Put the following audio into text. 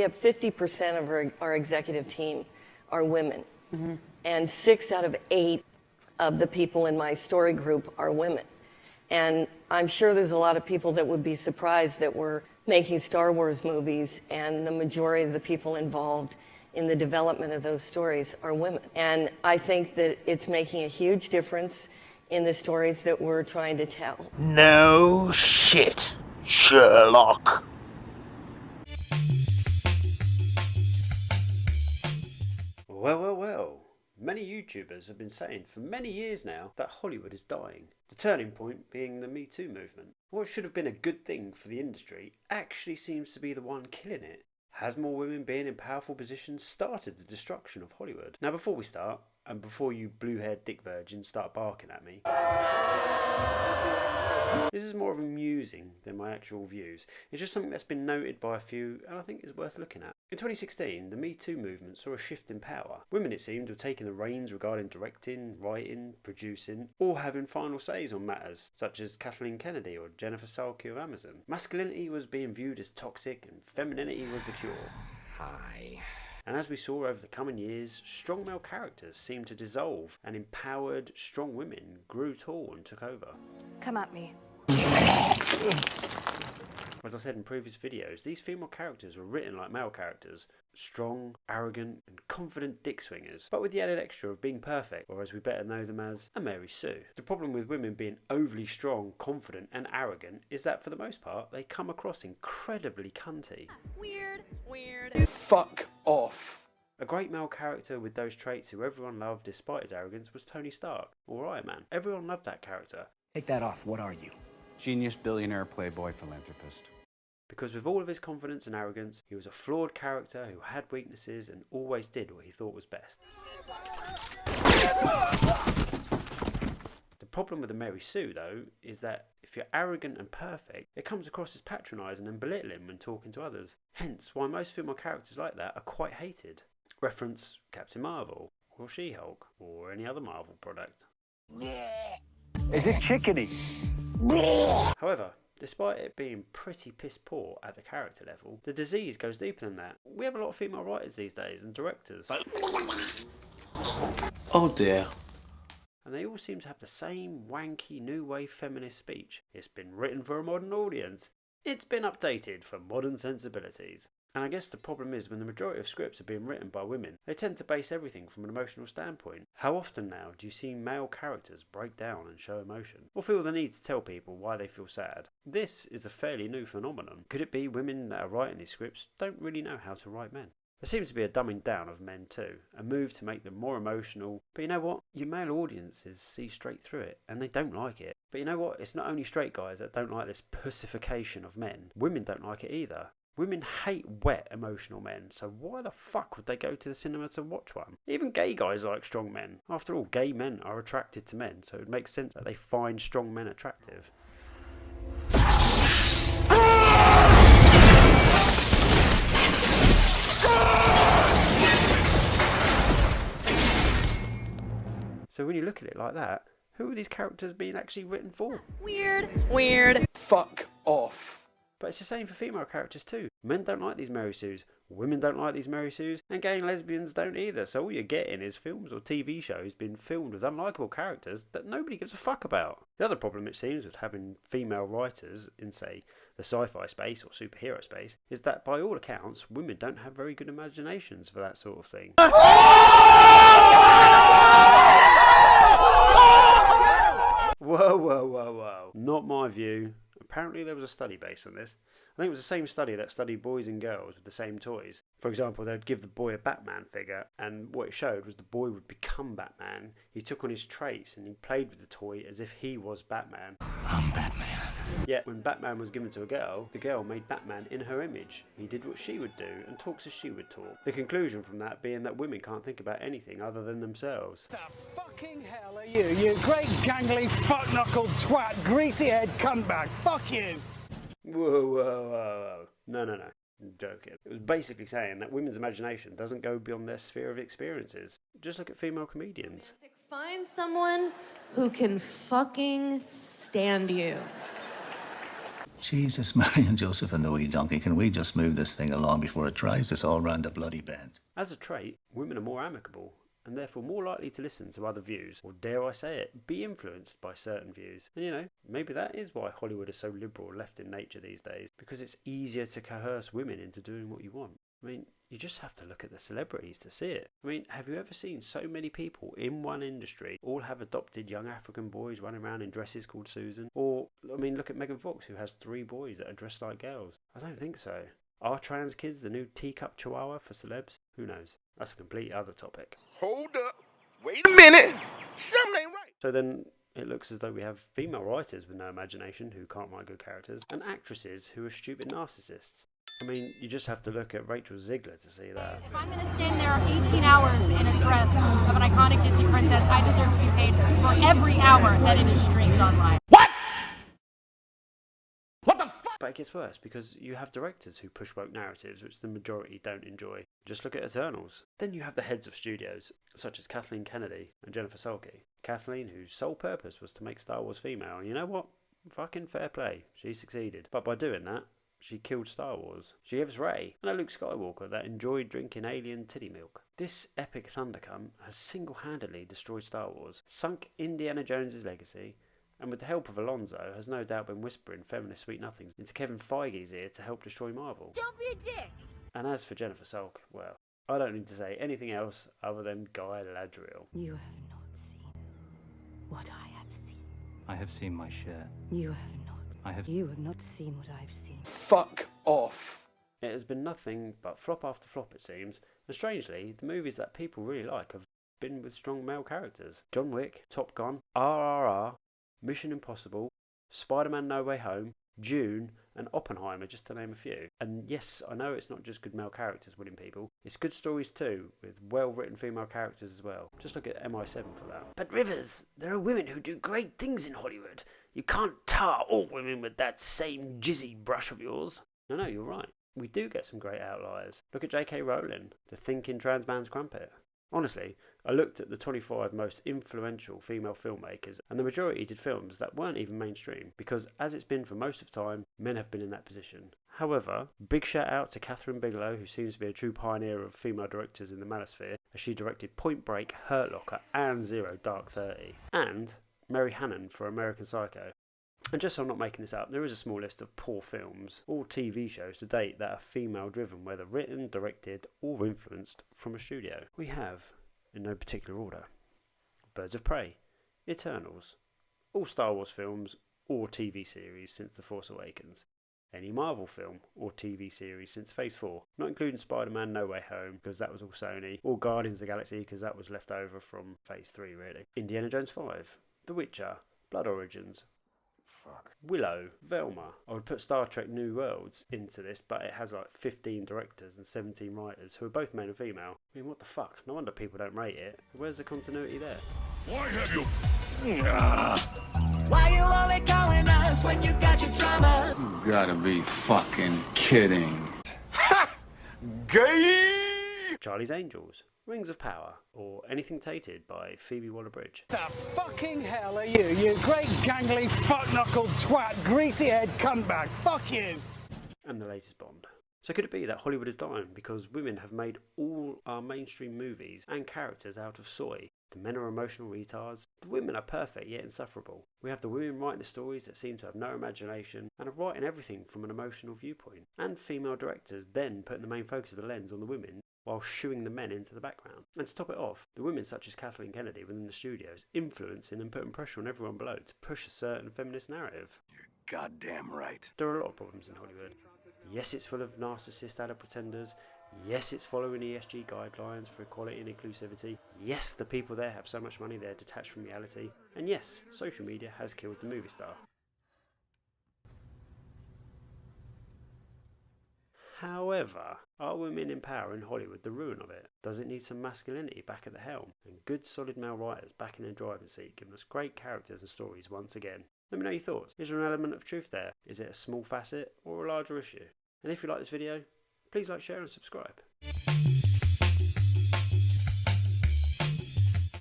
we have 50% of our executive team are women. And 6 out of 8 of the people in my story group are women. And I'm sure there's a lot of people that would be surprised that we're making Star Wars movies and the majority of the people involved in the development of those stories are women. And I think that it's making a huge difference in the stories that we're trying to tell. No shit, Sherlock. Well. Many YouTubers have been saying for many years now that Hollywood is dying. The turning point being the Me Too movement. What should have been a good thing for the industry actually seems to be the one killing it. Has more women being in powerful positions started the destruction of Hollywood? Now before we start, and before you blue-haired dick virgins start barking at me, this is more of amusing than my actual views. It's just something that's been noted by a few and I think is worth looking at. In 2016, the Me Too movement saw a shift in power. Women, it seemed, were taking the reins regarding directing, writing, producing, or having final says on matters, such as Kathleen Kennedy or Jennifer Salke of Amazon. Masculinity was being viewed as toxic and femininity was the cure. Hi. And as we saw over the coming years, strong male characters seemed to dissolve and empowered strong women grew tall and took over. Come at me. As I said in previous videos, these female characters were written like male characters. Strong, arrogant and confident dick swingers, but with the added extra of being perfect, or as we better know them as, a Mary Sue. The problem with women being overly strong, confident and arrogant is that for the most part they come across incredibly cunty. Weird. Fuck off. A great male character with those traits who everyone loved despite his arrogance was Tony Stark, or Iron Man. Everyone loved that character. Take that off, what are you? Genius, billionaire, playboy, philanthropist. Because with all of his confidence and arrogance, he was a flawed character who had weaknesses and always did what he thought was best. The problem with the Mary Sue, though, is that if you're arrogant and perfect, it comes across as patronising and belittling when talking to others. Hence why most female characters like that are quite hated. Reference Captain Marvel, or She-Hulk, or any other Marvel product. Is it chickeny? However, despite it being pretty piss poor at the character level, the disease goes deeper than that. We have a lot of female writers these days and directors. Oh dear. And they all seem to have the same wanky new wave feminist speech. It's been written for a modern audience. It's been updated for modern sensibilities. And I guess the problem is when the majority of scripts are being written by women, they tend to base everything from an emotional standpoint. How often now do you see male characters break down and show emotion, or feel the need to tell people why they feel sad? This is a fairly new phenomenon. Could it be women that are writing these scripts don't really know how to write men? There seems to be a dumbing down of men too, a move to make them more emotional. But you know what? Your male audiences see straight through it, and they don't like it. But you know what? It's not only straight guys that don't like this pussification of men. Women don't like it either. Women hate wet, emotional men, so why the fuck would they go to the cinema to watch one? Even gay guys like strong men. After all, gay men are attracted to men, so it would make sense that they find strong men attractive. So when you look at it like that, who are these characters being actually written for? Weird. Fuck off. But it's the same for female characters too. Men don't like these Mary Sues, women don't like these Mary Sues, and gay and lesbians don't either. So all you're getting is films or TV shows being filmed with unlikable characters that nobody gives a fuck about. The other problem, it seems, with having female writers in, say, the sci-fi space or superhero space, is that by all accounts, women don't have very good imaginations for that sort of thing. Whoa. Not my view. Apparently there was a study based on this. I think it was the same study that studied boys and girls with the same toys. For example, they'd give the boy a Batman figure, and what it showed was the boy would become Batman. He took on his traits and he played with the toy as if he was Batman. I'm Batman. Yet when Batman was given to a girl, the girl made Batman in her image. He did what she would do and talks as she would talk. The conclusion from that being that women can't think about anything other than themselves. The fucking hell are you, you great gangly fuck-knuckled twat, greasy-head cuntbag. Fuck you! Whoa. No. I'm joking. It was basically saying that women's imagination doesn't go beyond their sphere of experiences. Just look at female comedians. Find someone who can fucking stand you. Jesus, Mary and Joseph and the wee donkey, can we just move this thing along before it drives us all round the bloody bend? As a trait, women are more amicable, and therefore more likely to listen to other views, or dare I say it, be influenced by certain views. And you know, maybe that is why Hollywood is so liberal left in nature these days, because it's easier to coerce women into doing what you want. I mean, you just have to look at the celebrities to see it. I mean, have you ever seen so many people in one industry all have adopted young African boys running around in dresses called Susan? Or, I mean, look at Megan Fox, who has 3 boys that are dressed like girls. I don't think so. Are trans kids the new teacup chihuahua for celebs? Who knows? That's a completely other topic. Hold up. Wait a minute. Something ain't right. So then it looks as though we have female writers with no imagination who can't write good characters, and actresses who are stupid narcissists. I mean, you just have to look at Rachel Ziegler to see that. If I'm going to stand there 18 hours in a dress of an iconic Disney princess, I deserve to be paid for every hour that it is streamed online. What? What the fuck? But it gets worse because you have directors who push woke narratives which the majority don't enjoy. Just look at Eternals. Then you have the heads of studios, such as Kathleen Kennedy and Jennifer Salke. Kathleen, whose sole purpose was to make Star Wars female, and you know what? Fucking fair play. She succeeded. But by doing that, she killed Star Wars. She gives Rey and a Luke Skywalker that enjoyed drinking alien titty milk. This epic thundercunt has single-handedly destroyed Star Wars, sunk Indiana Jones's legacy, and with the help of Alonso has no doubt been whispering feminist sweet nothings into Kevin Feige's ear to help destroy Marvel. Don't be a dick! And as for Jennifer Salke, well, I don't need to say anything else other than Guy Ladriel. You have not seen what I have seen. I have seen my share. You have not. You have not seen what I've seen. Fuck off. It has been nothing but flop after flop, it seems, and strangely, the movies that people really like have been with strong male characters. John Wick, Top Gun, RRR, Mission Impossible, Spider-Man No Way Home, Dune, and Oppenheimer, just to name a few. And yes, I know it's not just good male characters winning people, it's good stories too, with well-written female characters as well. Just look at MI7 for that. But Rivers, there are women who do great things in Hollywood. You can't tar all women with that same jizzy brush of yours. No, you're right. We do get some great outliers. Look at J.K. Rowling, the thinking trans man's crumpet. Honestly, I looked at the 25 most influential female filmmakers, and the majority did films that weren't even mainstream, because as it's been for most of time, men have been in that position. However, big shout out to Catherine Bigelow, who seems to be a true pioneer of female directors in the manosphere, as she directed Point Break, Hurt Locker, and Zero Dark 30. And Mary Hannon for American Psycho. And just so I'm not making this up, there is a small list of poor films, or TV shows to date that are female driven, whether written, directed, or influenced from a studio. We have, in no particular order, Birds of Prey, Eternals, all Star Wars films or TV series since The Force Awakens, any Marvel film or TV series since Phase 4, not including Spider-Man No Way Home because that was all Sony, or Guardians of the Galaxy because that was left over from Phase 3 really, Indiana Jones 5, The Witcher, Blood Origins, Willow, Velma. I would put Star Trek New Worlds into this, but it has like 15 directors and 17 writers who are both male and female. I mean, what the fuck? No wonder people don't rate it. Where's the continuity there? Why have you? Why you only calling us when you got your drama? You gotta be fucking kidding. Ha! Gay! Charlie's Angels, Rings of Power, or Anything Tated by Phoebe Waller-Bridge. The fucking hell are you? You great gangly fuck-knuckled twat, greasy-head cuntbag. Fuck you! And the latest Bond. So could it be that Hollywood is dying because women have made all our mainstream movies and characters out of soy? The men are emotional retards. The women are perfect yet insufferable. We have the women writing the stories that seem to have no imagination and are writing everything from an emotional viewpoint. And female directors then putting the main focus of the lens on the women while shooing the men into the background. And to top it off, the women such as Kathleen Kennedy within the studios influencing and putting pressure on everyone below to push a certain feminist narrative. You're goddamn right. There are a lot of problems in Hollywood. Yes, it's full of narcissist adult pretenders. Yes, it's following ESG guidelines for equality and inclusivity. Yes, the people there have so much money they're detached from reality. And yes, social media has killed the movie star. However, are women in power in Hollywood the ruin of it? Does it need some masculinity back at the helm? And good solid male writers back in their driving seat giving us great characters and stories once again? Let me know your thoughts. Is there an element of truth there? Is it a small facet or a larger issue? And if you like this video, please like, share and subscribe.